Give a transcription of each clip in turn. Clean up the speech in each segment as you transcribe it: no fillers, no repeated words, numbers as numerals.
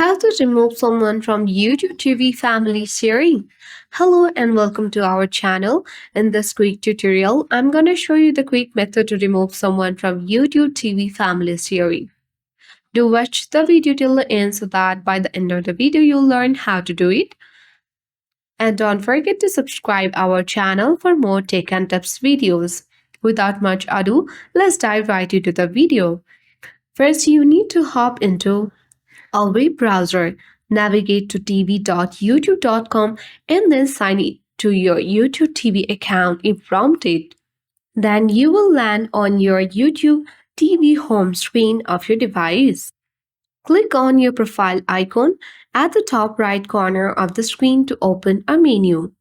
How to remove someone from YouTube TV family sharing. Hello and welcome to our channel. In this quick tutorial, I'm going to show you the quick method to remove someone from YouTube TV family sharing. Do watch the video till the end so that by the end of the video you'll learn how to do it. And don't forget to subscribe our channel for more tech and tips videos. Without much ado, let's dive right into the video. First, you need to hop into a web browser, navigate to tv.youtube.com and then sign in to your YouTube TV account if prompted. Then you will land on your YouTube TV home screen of your device. Click on your profile icon at the top right corner of the screen to open a menu.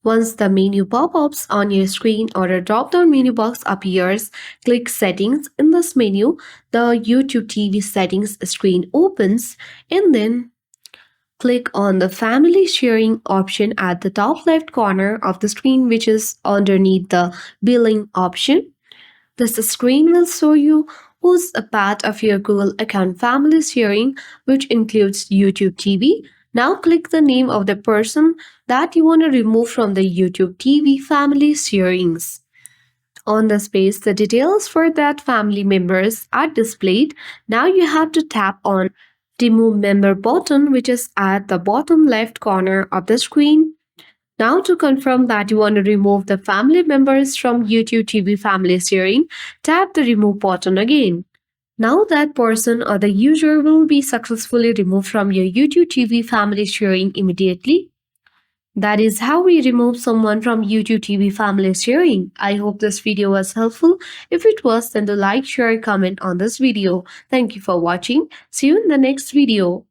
Once the menu pop-ups on your screen or a drop-down menu box appears, click Settings. In this menu, the YouTube TV settings screen opens and then click on the Family Sharing option at the top left corner of the screen, which is underneath the Billing option. This screen will show you who's a part of your Google account family sharing, which includes YouTube TV. Now click the name of the person that you want to remove from the YouTube TV family sharings. On the space, the details for that family members are displayed. Now you have to tap on Remove Member button, which is at the bottom left corner of the screen. Now to confirm that you want to remove the family members from YouTube TV family sharing, tap the Remove button again. Now that person or the user will be successfully removed from your YouTube TV family sharing immediately. That is how we remove someone from YouTube TV family sharing. I hope this video was helpful. If it was, then do like, share, comment on this video. Thank you for watching. See you in the next video.